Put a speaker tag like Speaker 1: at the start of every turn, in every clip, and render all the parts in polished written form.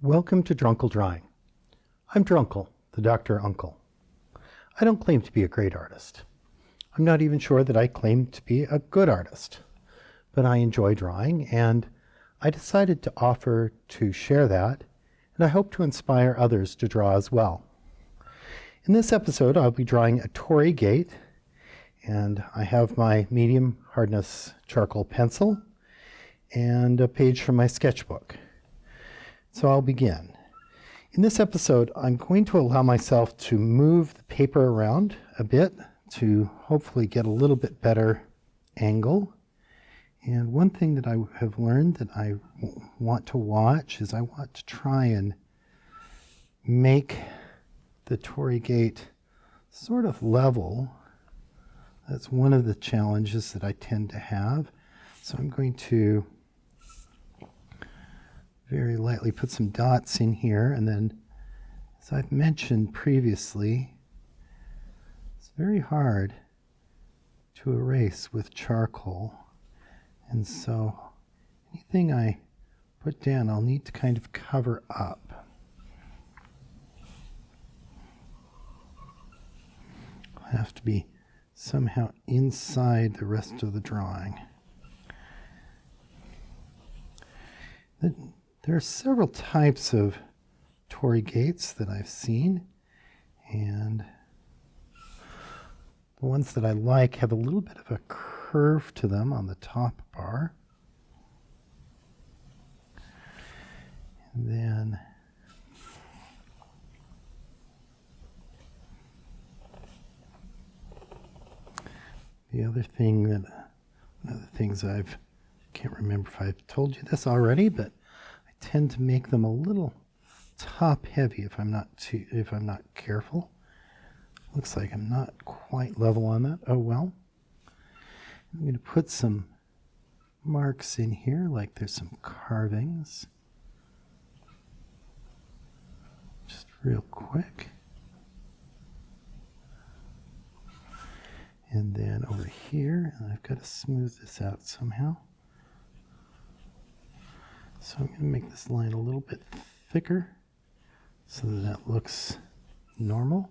Speaker 1: Welcome to DrUncle Drawing. I'm DrUncle, the DrUncle. I don't claim to be a great artist. I'm not even sure that I claim to be a good artist, but I enjoy drawing, and I decided to offer to share that, and I hope to inspire others to draw as well. In this episode, I'll be drawing a torii gate, and I have my medium hardness charcoal pencil and a page from my sketchbook. So I'll begin. In this episode, I'm going to allow myself to move the paper around a bit to hopefully get a little bit better angle. And one thing that I have learned that I want to watch is I want to try and make the torii gate sort of level. That's one of the challenges that I tend to have. So I'm going to very lightly put some dots in here, and then, as I've mentioned previously, it's very hard to erase with charcoal, and so anything I put down I'll need to kind of cover up. I'll have to be somehow inside the rest of the drawing. There are several types of torii gates that I've seen, and the ones that I like have a little bit of a curve to them on the top bar. And then the other thing that, one of the things can't remember if I've told you this already, but I tend to make them a little top heavy if I'm not careful. Looks like I'm not quite level on that. Oh well. I'm going to put some marks in here, like there's some carvings. Just real quick. And then over here, and I've got to smooth this out somehow. So I'm going to make this line a little bit thicker so that looks normal.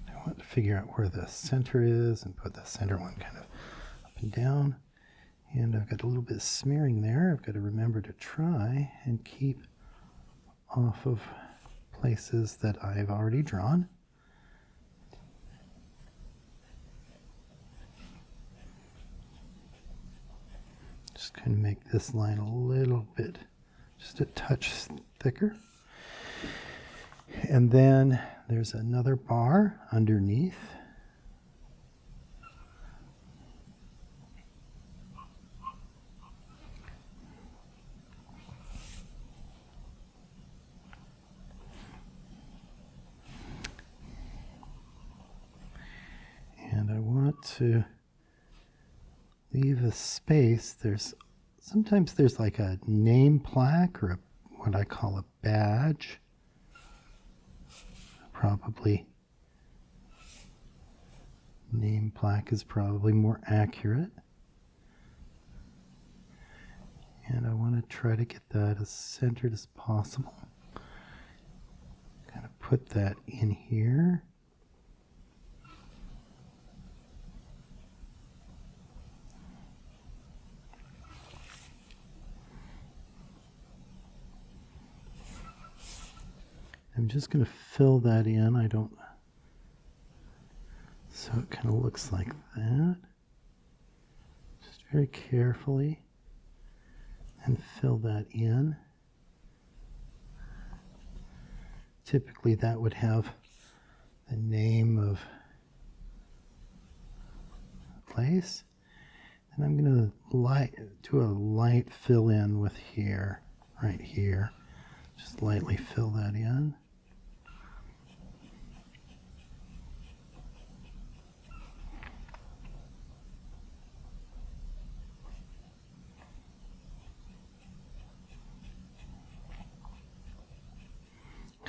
Speaker 1: I want to figure out where the center is and put the center one kind of up and down. And I've got a little bit of smearing there. I've got to remember to try and keep off of places that I've already drawn. Just kind of make this line a little bit, just a touch thicker. And then there's another bar underneath. And I want to leave a space. Sometimes there's like a name plaque or what I call a badge. Probably name plaque is probably more accurate. And I want to try to get that as centered as possible. Kind of put that in here. I'm just going to fill that in. So it kind of looks like that. Just very carefully. And fill that in. Typically that would have the name of the place. And I'm going to do a light fill in with here, right here. Just lightly fill that in.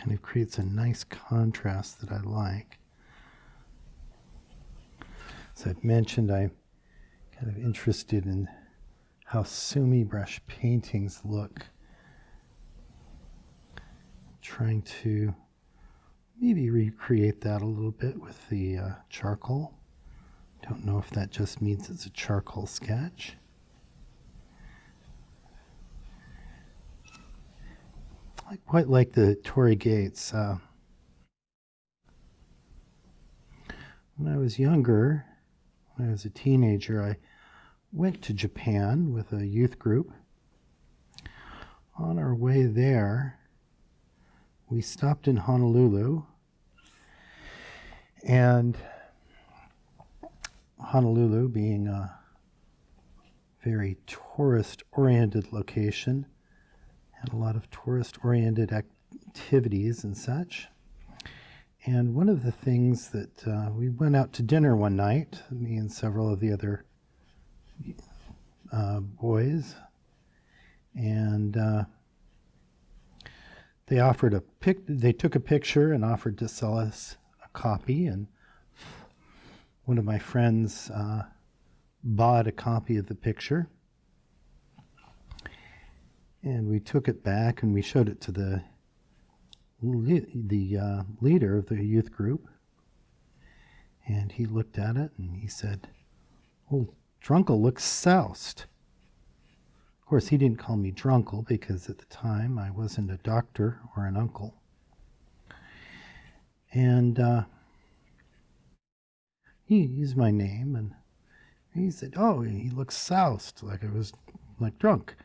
Speaker 1: Kind of creates a nice contrast that I like. As I've mentioned, I'm kind of interested in how sumi brush paintings look. Trying to maybe recreate that a little bit with the charcoal. Don't know if that just means it's a charcoal sketch. I quite like the torii gates. When I was younger, when I was a teenager, I went to Japan with a youth group. On our way there, we stopped in Honolulu, and Honolulu being a very tourist-oriented location, had a lot of tourist-oriented activities and such. And one of the things that we went out to dinner one night, me and several of the other boys, and they took a picture and offered to sell us a copy, and one of my friends bought a copy of the picture, and we took it back and we showed it to the leader of the youth group, and he looked at it and he said, "Oh, DrUncle looks soused." Of course, he didn't call me DrUncle because at the time I wasn't a doctor or an uncle. And he used my name, and he said, "Oh, he looks soused," like I was like drunk.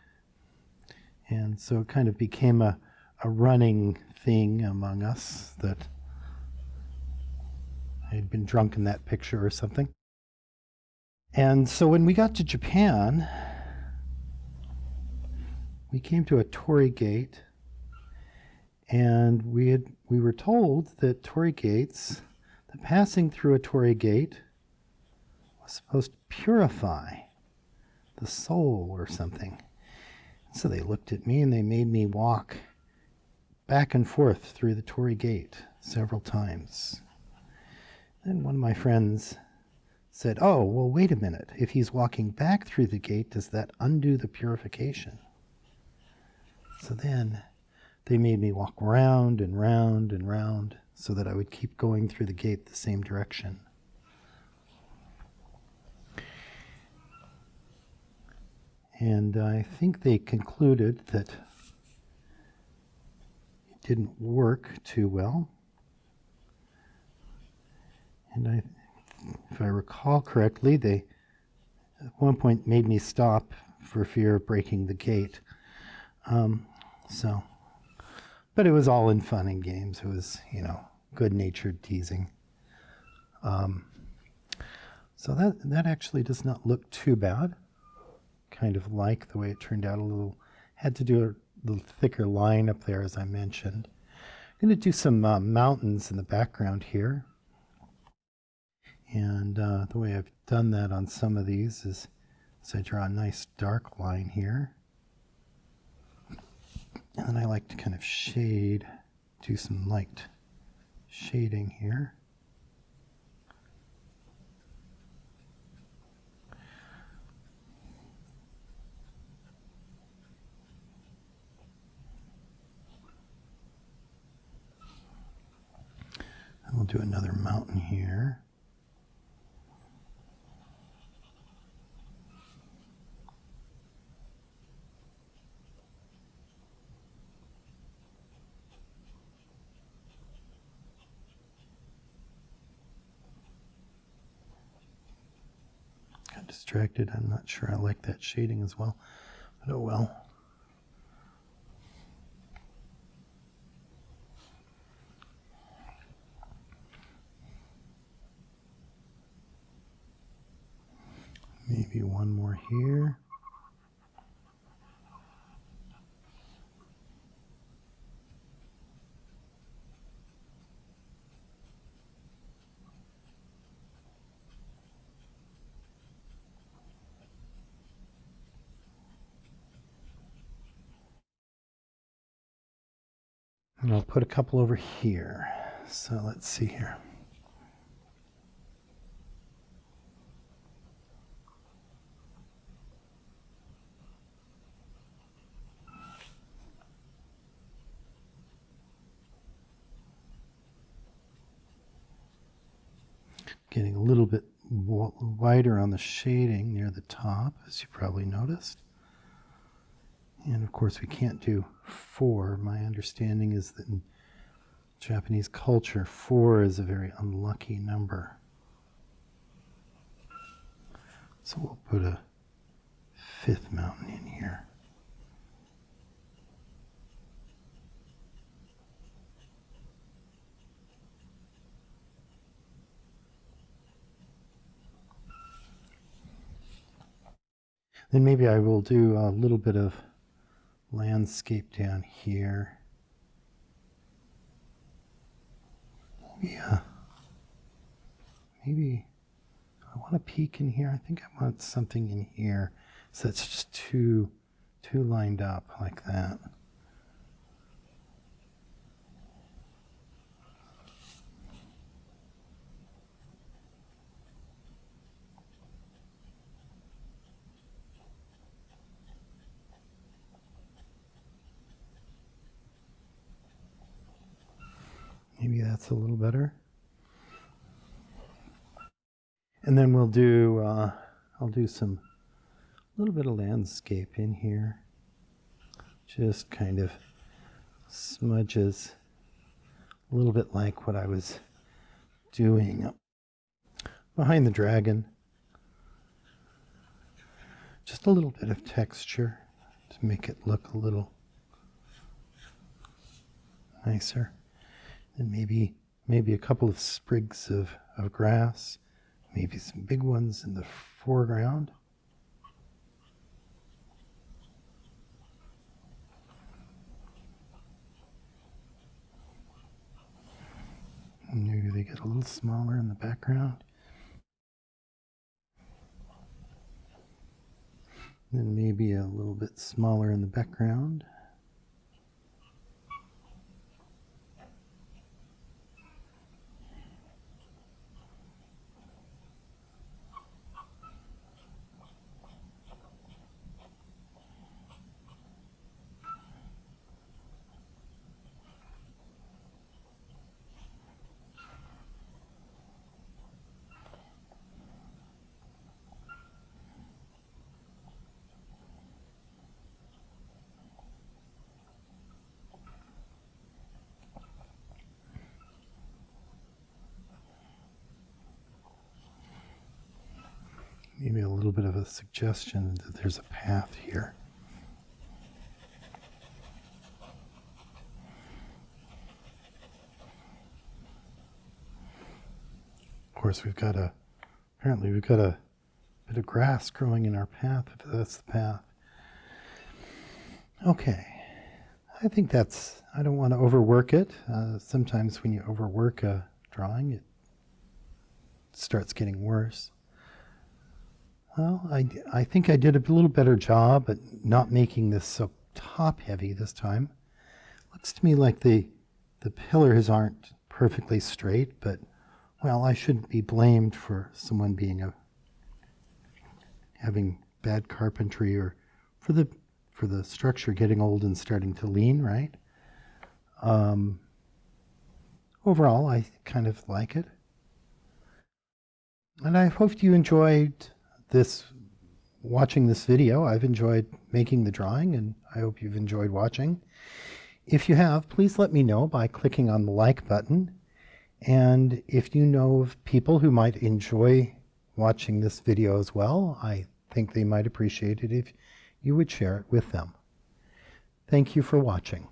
Speaker 1: And so it kind of became a running thing among us that I had been drunk in that picture or something. And so when we got to Japan, we came to a torii gate, and we were told that torii gates, that passing through a torii gate was supposed to purify the soul or something. So they looked at me and they made me walk back and forth through the torii gate several times. Then one of my friends said, "Oh, well, wait a minute. If he's walking back through the gate, does that undo the purification?" So then they made me walk round and round and round so that I would keep going through the gate the same direction. And I think they concluded that it didn't work too well. And if I recall correctly, they at one point made me stop for fear of breaking the gate. But it was all in fun and games. It was, good-natured teasing. So that actually does not look too bad. Kind of like the way it turned out. Had to do a little thicker line up there, as I mentioned. I'm going to do some mountains in the background here. And the way I've done that on some of these is I draw a nice dark line here. And then I like to kind of do some light shading here. And we'll do another mountain here. Got distracted. I'm not sure I like that shading as well, but oh well. Maybe one more here. And I'll put a couple over here. So let's see here. Getting a little bit wider on the shading near the top, as you probably noticed. And of course we can't do 4. My understanding is that in Japanese culture, 4 is a very unlucky number. So we'll put a 5th mountain in here. Then maybe I will do a little bit of landscape down here. Maybe I want a peak in here. I think I want something in here so it's just too lined up like that. Maybe that's a little better. And then we'll do, I'll do some, little bit of landscape in here. Just kind of smudges, a little bit like what I was doing behind the dragon. Just a little bit of texture to make it look a little nicer. And maybe a couple of sprigs of grass, maybe some big ones in the foreground. And maybe they get a little smaller in the background. Then maybe a little bit smaller in the background. Maybe a little bit of a suggestion that there's a path here. Of course, apparently we've got a bit of grass growing in our path, if that's the path. Okay, I think I don't want to overwork it. Sometimes when you overwork a drawing, it starts getting worse. Well, I think I did a little better job at not making this so top heavy this time. Looks to me like the pillars aren't perfectly straight, but well, I shouldn't be blamed for someone having bad carpentry or for the structure getting old and starting to lean, right? Overall, I kind of like it. And I hope you enjoyed watching this video. I've enjoyed making the drawing, and I hope you've enjoyed watching. If you have, please let me know by clicking on the like button. And if you know of people who might enjoy watching this video as well, I think they might appreciate it if you would share it with them. Thank you for watching.